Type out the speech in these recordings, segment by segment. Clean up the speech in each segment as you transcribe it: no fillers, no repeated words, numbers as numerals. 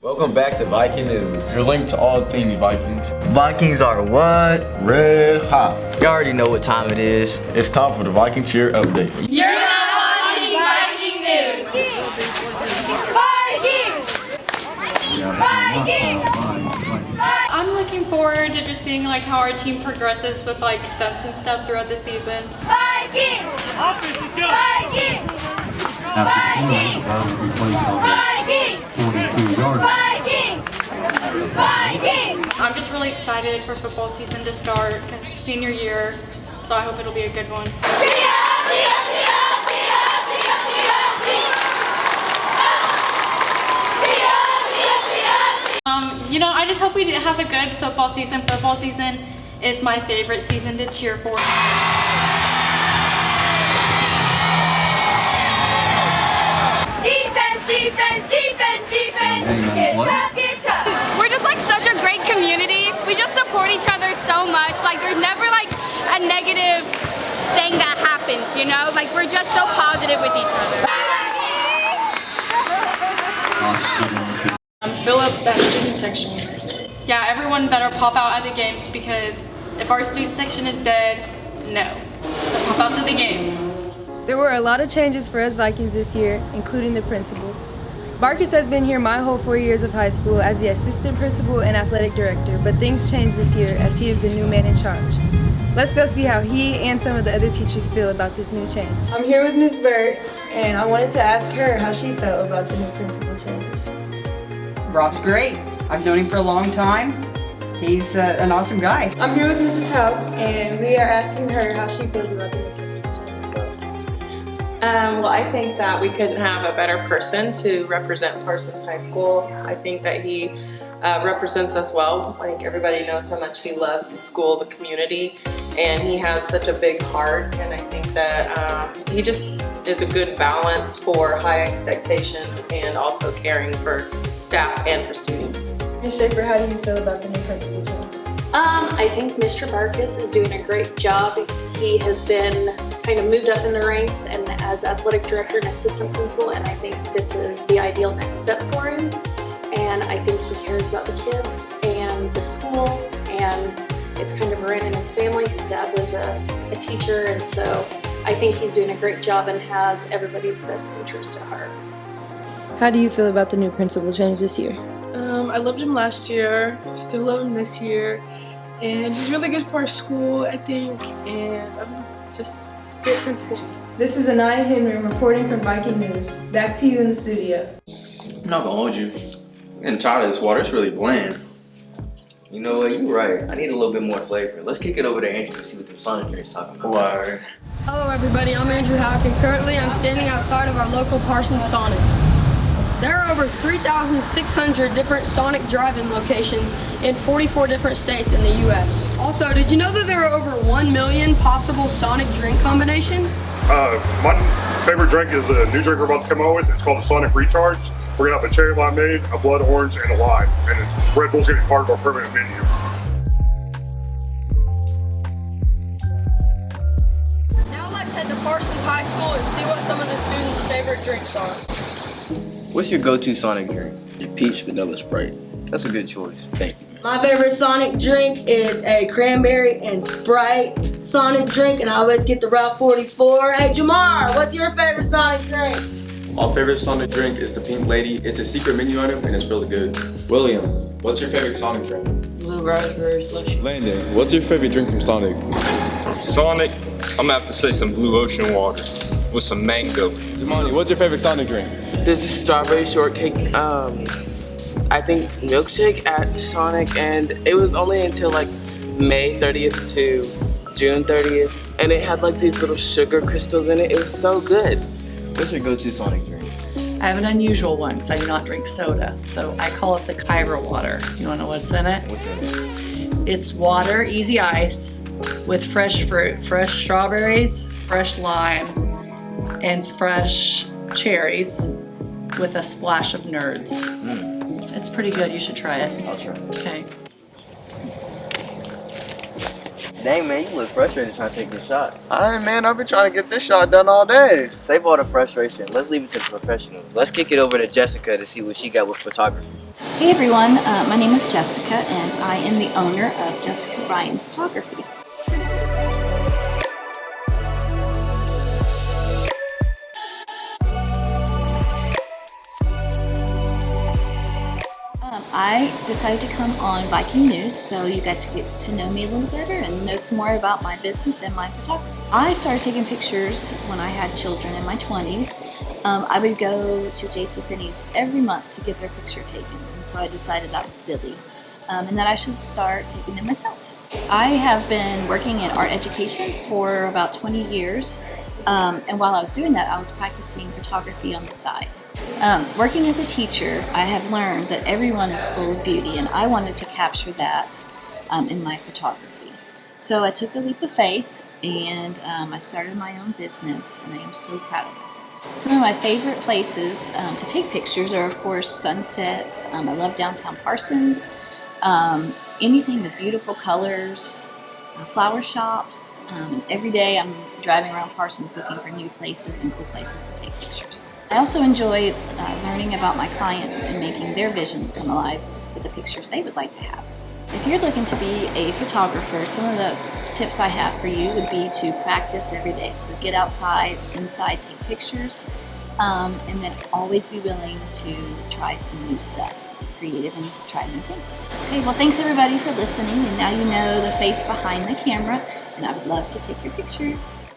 Welcome back to Viking News. Your link to all things Vikings. Vikings are what? Red hot. You already know what time it is. It's time for the Viking cheer update. You're not watching Viking News! Vikings! I'm looking forward to just seeing like how our team progresses with like stunts and stuff throughout the season. Vikings! Vikings! Vikings! Vikings! Vikings! I'm just really excited for football season to start because senior year, so I hope it'll be a good one. I just hope we have a good football season. Football season is my favorite season to cheer for. Defense, defense, defense, defense. Get tough, get tough. We're just like such a great community. We just support each other so much. Like there's never like a negative thing that happens, you know? Like we're just so positive with each other. Fill up that student section. Yeah, everyone better pop out at the games because if our student section is dead, no. So pop out to the games. There were a lot of changes for us Vikings this year, including the principal. Marcus has been here my whole 4 years of high school as the assistant principal and athletic director, but things changed this year as he is the new man in charge. Let's go see how he and some of the other teachers feel about this new change. I'm here with Ms. Burt, and I wanted to ask her how she felt about the new principal changes. Rob's great. I've known him for a long time. He's an awesome guy. I'm here with Mrs. Haupt, and we are asking her how she feels about the new principal change as well. Well, I think that we couldn't have a better person to represent Parsons High School. I think that he represents us well. I think everybody knows how much he loves the school, the community, and he has such a big heart. And I think that he just is a good balance for high expectations and also caring for staff and for students. Ms. Schaefer, how do you feel about the new principal change? I think Mr. Marcus is doing a great job. He has been kind of moved up in the ranks and as athletic director and assistant principal, and I think this is the ideal next step for him. And I think he cares about the kids and the school, and it's kind of ran in his family. His dad was a teacher, and so I think he's doing a great job and has everybody's best interest at heart. How do you feel about the new principal change this year? I loved him last year, still love him this year, and he's really good for our school, I think, and it's just a great principal. This is Anaya Henry reporting from Viking News. Back to you in the studio. I'm not gonna hold you. I'm getting tired of this water, it's really bland. You know what, you're right. I need a little bit more flavor. Let's kick it over to Andrew and see what the Sonic drink's talking about. Why? Hello everybody, I'm Andrew Haupt, and currently I'm standing outside of our local Parsons Sonic. There are over 3,600 different Sonic drive-in locations in 44 different states in the U.S. Also, did you know that there are over 1 million possible Sonic drink combinations? My favorite drink is a new drink we're about to come out with. It's called the Sonic Recharge. We're gonna have a cherry limeade, a blood orange, and a lime. And Red Bull's gonna be part of our permanent menu. Now let's head to Parsons High School and see what some of the students' favorite drinks are. What's your go-to Sonic drink? The peach vanilla Sprite. That's a good choice. Thank you. My favorite Sonic drink is a cranberry and Sprite Sonic drink, and I always get the Route 44. Hey Jamar, what's your favorite Sonic drink? My favorite Sonic drink is the Pink Lady. It's a secret menu item and it's really good. William, what's your favorite Sonic drink? Blue raspberry slush. Landon, what's your favorite drink from Sonic? From Sonic, I'm gonna have to say some Blue Ocean water with some mango. Jamani, what's your favorite Sonic drink? There's a strawberry shortcake, I think milkshake at Sonic, and it was only until like May 30th to June 30th, and it had like these little sugar crystals in it. It was so good. What's your go-to Sonic drink? I have an unusual one because I do not drink soda, so I call it the Kyra water. You wanna know what's in it? What's in it? It's water, easy ice, with fresh fruit, fresh strawberries, fresh lime, and fresh cherries with a splash of nerds. It's pretty good, you should try it. I'll try. Okay. Dang man, you look frustrated trying to take this shot. Alright man, I've been trying to get this shot done all day. Save all the frustration. Let's leave it to the professionals. Let's kick it over to Jessica to see what she got with photography. Hey everyone, my name is Jessica and I am the owner of Jessica Ryan Photography. I decided to come on Viking News so you guys could get to know me a little better and know some more about my business and my photography. I started taking pictures when I had children in my 20s. I would go to JCPenney's every month to get their picture taken, and so I decided that was silly and that I should start taking them myself. I have been working in art education for about 20 years, and while I was doing that, I was practicing photography on the side. Working as a teacher, I have learned that everyone is full of beauty, and I wanted to capture that in my photography. So I took a leap of faith, and I started my own business, and I am so proud of myself. Some of my favorite places to take pictures are, of course, sunsets. I love downtown Parsons. Anything with beautiful colors, flower shops. And every day I'm driving around Parsons looking for new places and cool places to take pictures. I also enjoy learning about my clients and making their visions come alive with the pictures they would like to have. If you're looking to be a photographer, some of the tips I have for you would be to practice every day. So get outside, inside, take pictures, and then always be willing to try some new stuff, be creative and try new things. Okay, well thanks everybody for listening, and now you know the face behind the camera, and I would love to take your pictures.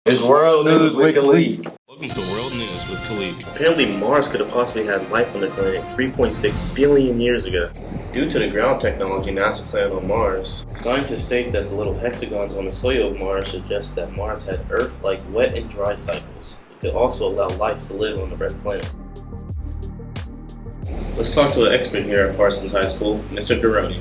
It's World News with Khalid. Welcome to World News with Khalid. Apparently Mars could have possibly had life on the planet 3.6 billion years ago. Due to the ground technology NASA planned on Mars, scientists state that the little hexagons on the soil of Mars suggest that Mars had Earth-like wet and dry cycles. It could also allow life to live on the red planet. Let's talk to an expert here at Parsons High School, Mr. Durrani.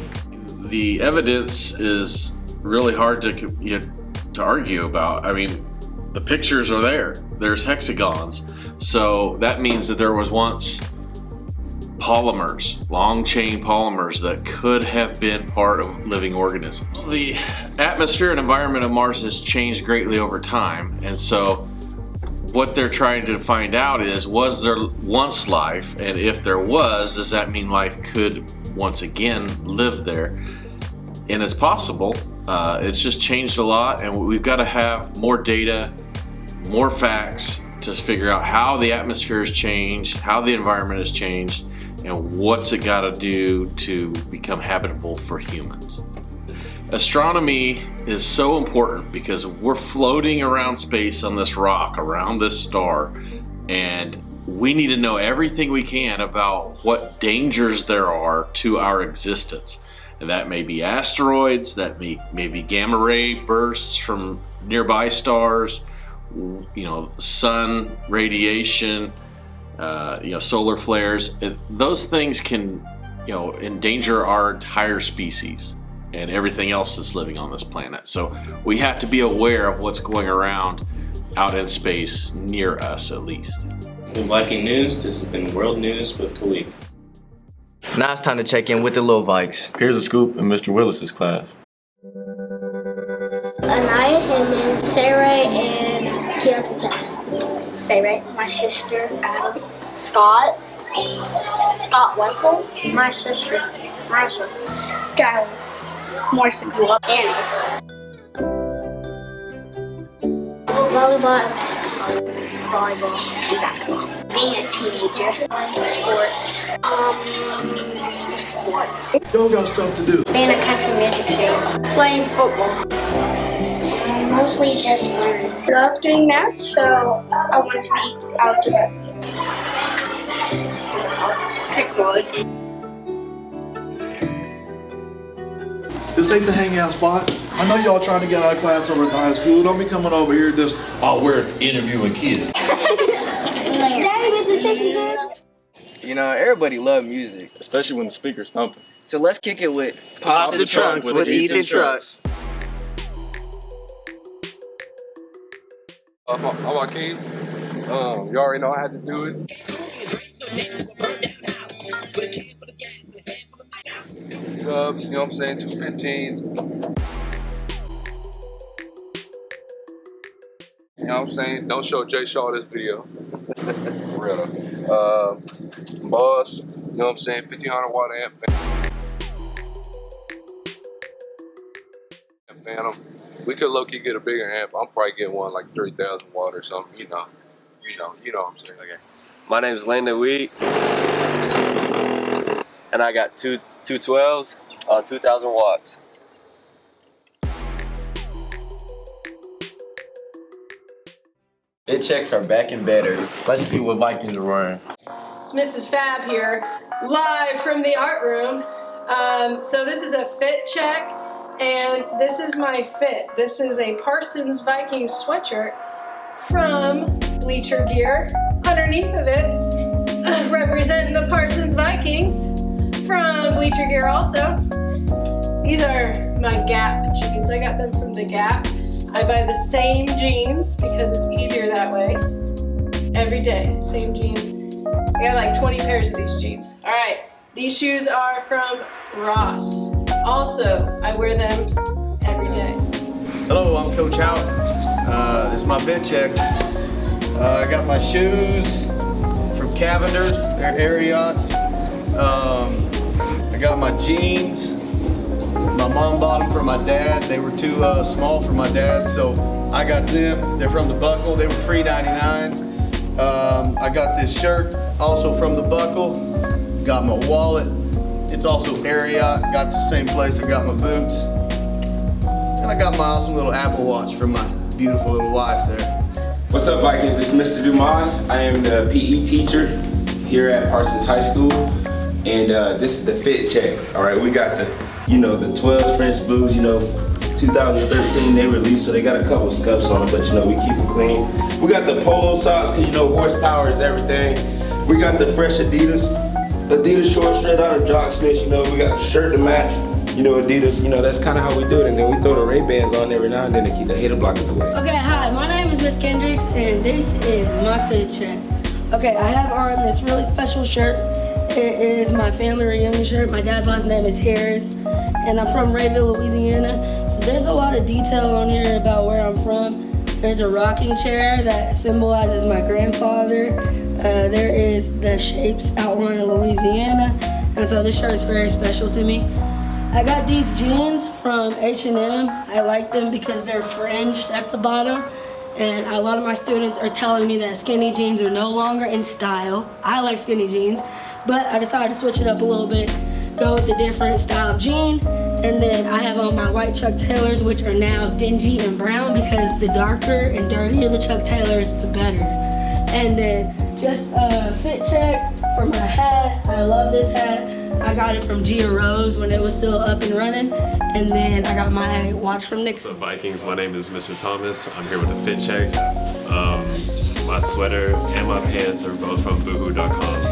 The evidence is really hard to argue about. I mean, the pictures are there. There's hexagons. So that means that there was once polymers, long chain polymers that could have been part of living organisms. The atmosphere and environment of Mars has changed greatly over time, and so what they're trying to find out is, was there once life, and if there was, does that mean life could once again live there? And it's possible. It's just changed a lot, and we've got to have more data, more facts to figure out how the atmosphere has changed, how the environment has changed, and what's it got to do to become habitable for humans. Astronomy is so important because we're floating around space on this rock, around this star, and we need to know everything we can about what dangers there are to our existence. And that may be asteroids, that may be gamma ray bursts from nearby stars, sun radiation, solar flares. Those things can, endanger our entire species and everything else that's living on this planet. So we have to be aware of what's going around out in space near us, at least. With Viking News, this has been World News with Khalid. Now it's time to check in with the little Vikes. Here's a scoop in Mr. Willis's class. Anaya Hinman, Sarah, and Keontae. Sarah, my sister, Adam, Scott Wenzel, my sister, Marshall, Skylar, Morrison, Anna. Volleyball and basketball. Being a teenager, sports. Y'all got stuff to do. Being a country music singer. Playing football. Mostly just learn. I love doing math, so I want to be algebra. Technology. This ain't the hangout spot. I know y'all trying to get out of class over at the high school. Don't be coming over here just, we're interviewing kids. Daddy with the chicken head. Everybody loves music. Especially when the speaker's thumping. So let's kick it with Pop the Trunks with Ethan Trucks. I'm Joaquin. You already know I had to do it. Subs, 215s. Don't show Jay Shaw this video. For real. Boss, You know what I'm saying? 1500 watt amp Phantom. We could low-key get a bigger amp. I'm probably getting one like 30,000 watt or something. You know what I'm saying. Okay. My name is Landon Weed, and I got two 12s on 2,000 watts. Fit checks are back and better. Let's see what Vikings are wearing. It's Mrs. Fab here, live from the art room. So this is a fit check, and this is my fit. This is a Parsons Vikings sweatshirt from Bleacher Gear. Underneath of it, representing the Parsons Vikings from Bleacher Gear also. These are my Gap jeans. I got them from the Gap. I buy the same jeans because it's easier that way. Every day, same jeans. I got like 20 pairs of these jeans. All right, these shoes are from Ross. Also, I wear them every day. Hello, I'm Coach Hout. This is my fit check. I got my shoes from Cavender's, they're Ariats. I got my jeans. My mom bought them for my dad. They were too small for my dad, so I got them. They're from the Buckle. They were free $99. I got this shirt, also from the Buckle. Got my wallet. It's also Ariat. Got the same place I got my boots. And I got my awesome little Apple Watch from my beautiful little wife there. What's up, Vikings? It's Mr. Dumas. I am the PE teacher here at Parsons High School, and this is the fit check. All right, we got the 12 French blues. 2013 they released, so they got a couple scuffs on them, but we keep it clean. We got the polo socks, cause horsepower is everything. We got the fresh Adidas shorts straight out of Jock Snitch. We got the shirt to match. Adidas. That's kind of how we do it, and then we throw the Ray-Bans on every now and then to keep the hater blockers away. Okay, hi, my name is Miss Kendricks, and this is my fit check. Okay, I have on this really special shirt. It is my family reunion shirt. My dad's last name is Harris, and I'm from Rayville, Louisiana. So there's a lot of detail on here about where I'm from. There's a rocking chair that symbolizes my grandfather. There is the shapes outlined in Louisiana, and so this shirt is very special to me. I got these jeans from H&M. I like them because they're fringed at the bottom, and a lot of my students are telling me that skinny jeans are no longer in style. I like skinny jeans, but I decided to switch it up a little bit, go with the different style of jean, and then I have on my white Chuck Taylors, which are now dingy and brown because the darker and dirtier the Chuck Taylors, the better. And then just a fit check for my hat. I love this hat. I got it from Gia Rose when it was still up and running, and then I got my watch from Nixon. What's up, Vikings? My name is Mr. Thomas. I'm here with a fit check. My sweater and my pants are both from boohoo.com.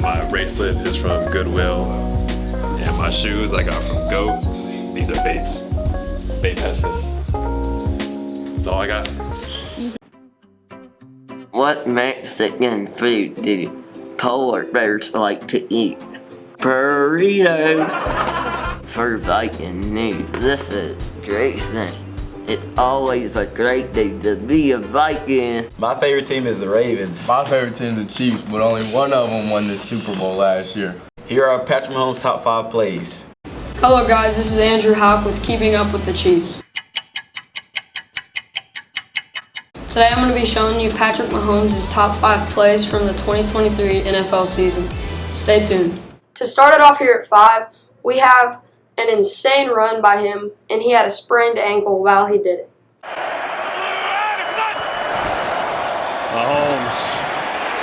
My bracelet is from Goodwill, and my shoes I got from Goat. These are Bapes. Bape has this. That's all I got. What Mexican food do polar bears like to eat? Burritos. For Viking news, this is great thing. It's always a great day to be a Viking. My favorite team is the Ravens. My favorite team is the Chiefs, but only one of them won the Super Bowl last year. Here are Patrick Mahomes' top 5 plays. Hello guys, this is Andrew Houck with Keeping Up with the Chiefs. Today I'm going to be showing you Patrick Mahomes' top 5 plays from the 2023 NFL season. Stay tuned. To start it off here at 5, we have an insane run by him, and he had a sprained ankle while he did it. Mahomes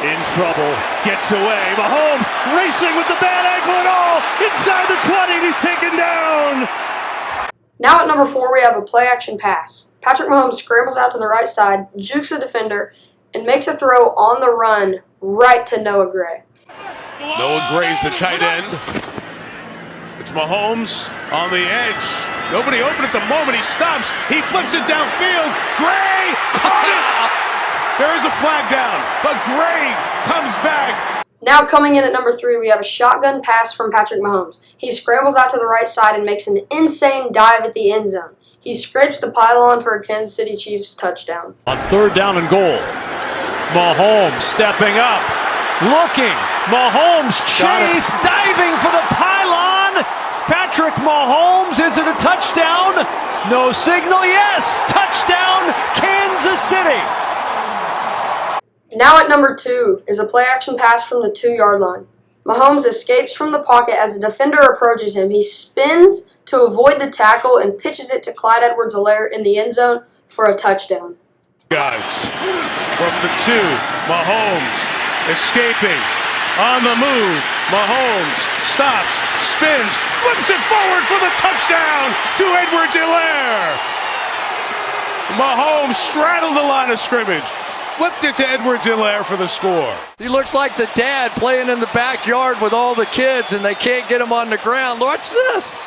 in trouble, gets away. Mahomes racing with the bad ankle and all, inside the 20, and he's taken down. Now at number 4, we have a play-action pass. Patrick Mahomes scrambles out to the right side, jukes a defender, and makes a throw on the run right to Noah Gray. Noah Gray's the tight end. It's Mahomes on the edge. Nobody open at the moment. He stops. He flips it downfield. Gray caught it. There is a flag down, but Gray comes back. Now coming in at number 3, we have a shotgun pass from Patrick Mahomes. He scrambles out to the right side and makes an insane dive at the end zone. He scrapes the pylon for a Kansas City Chiefs touchdown. On 3rd down and goal, Mahomes stepping up, looking, Mahomes chase, diving for the pylon. Patrick Mahomes, is it a touchdown? No signal, yes, touchdown, Kansas City. Now at number 2 is a play-action pass from the 2-yard line. Mahomes escapes from the pocket as a defender approaches him. He spins to avoid the tackle and pitches it to Clyde Edwards-Helaire in the end zone for a touchdown. Guys, from the 2, Mahomes escaping, on the move, Mahomes stops, spins, flips it forward for the touchdown to Edwards-Helaire. Mahomes straddled the line of scrimmage, flipped it to Edwards-Helaire for the score. He looks like the dad playing in the backyard with all the kids and they can't get him on the ground. Watch this.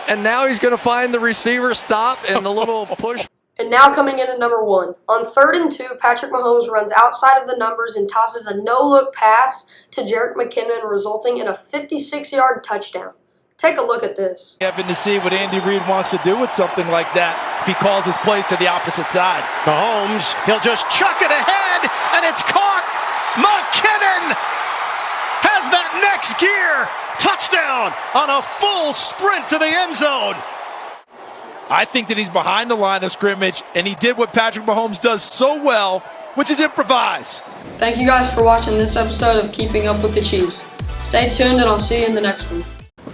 And now he's going to find the receiver stop and the little push. And now coming in at number 1. On 3rd and 2, Patrick Mahomes runs outside of the numbers and tosses a no-look pass to Jerick McKinnon, resulting in a 56-yard touchdown. Take a look at this. Having to see what Andy Reid wants to do with something like that if he calls his plays to the opposite side. Mahomes, he'll just chuck it ahead, and it's caught. McKinnon has that next gear. Touchdown on a full sprint to the end zone. I think that he's behind the line of scrimmage, and he did what Patrick Mahomes does so well, which is improvise. Thank you guys for watching this episode of Keeping Up with the Chiefs. Stay tuned, and I'll see you in the next one.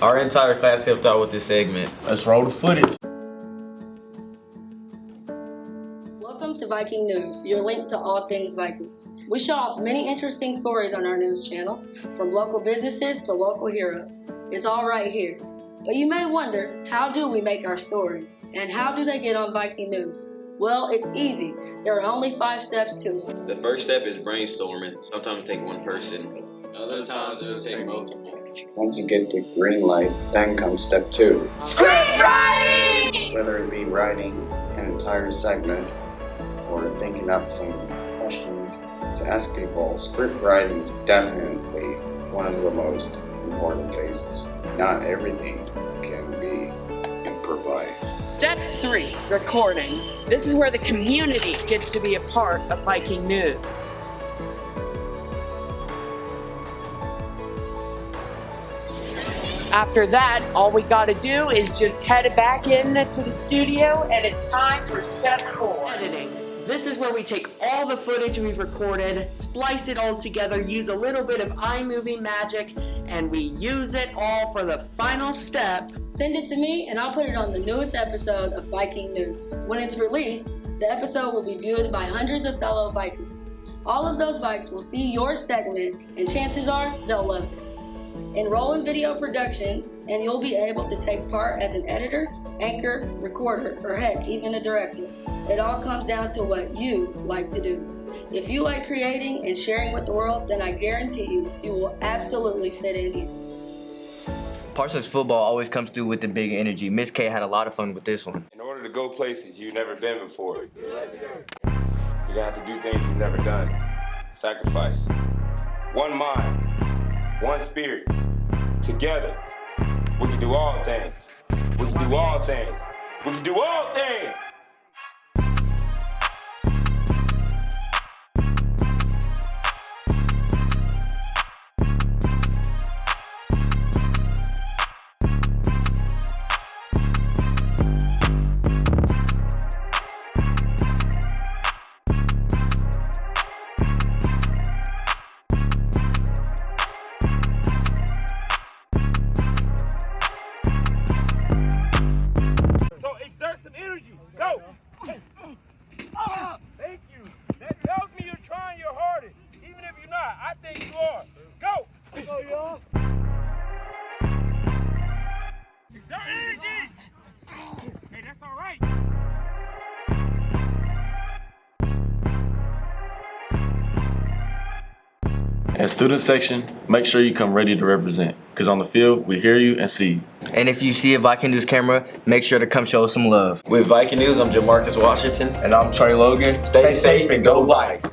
Our entire class helped out with this segment. Let's roll the footage. Welcome to Viking News, your link to all things Vikings. We show off many interesting stories on our news channel, from local businesses to local heroes. It's all right here. But you may wonder, how do we make our stories? And how do they get on Viking News? Well, it's easy. There are only 5 steps to it. The first step is brainstorming. Sometimes it takes one person, other times it'll take multiple. Once you get the green light, then comes step 2. Script writing! Whether it be writing an entire segment or thinking up some questions to ask people, script writing is definitely one of the most important phases. Not everything can be improvised. Step 3, recording. This is where the community gets to be a part of Viking News. After that, all we gotta do is just head back into the studio, and it's time for step 4. Editing. This is where we take all the footage we've recorded, splice it all together, use a little bit of iMovie magic, and we use it all for the final step. Send it to me and I'll put it on the newest episode of Viking News. When it's released, the episode will be viewed by hundreds of fellow Vikings. All of those Vikes will see your segment, and chances are they'll love it. Enroll in video productions and you'll be able to take part as an editor, anchor, recorder, or heck, even a director. It all comes down to what you like to do. If you like creating and sharing with the world, then I guarantee you will absolutely fit in here. Parsons football always comes through with the big energy. Miss K had a lot of fun with this one. In order to go places you've never been before, you're gonna have to do things you've never done. Sacrifice. One mind, one spirit. Together, we can do all things. We can do all things. We can do all things. Thank you. That tells me you're trying your hardest. Even if you're not, I think you are. Go! Let's go, y'all. Exert energy! Hey, that's all right. And student section, make sure you come ready to represent. Because on the field, we hear you and see you. And if you see a Viking News camera, make sure to come show us some love. With Viking News, I'm Jamarcus Washington. And I'm Trey Logan. Stay safe and go Vikes.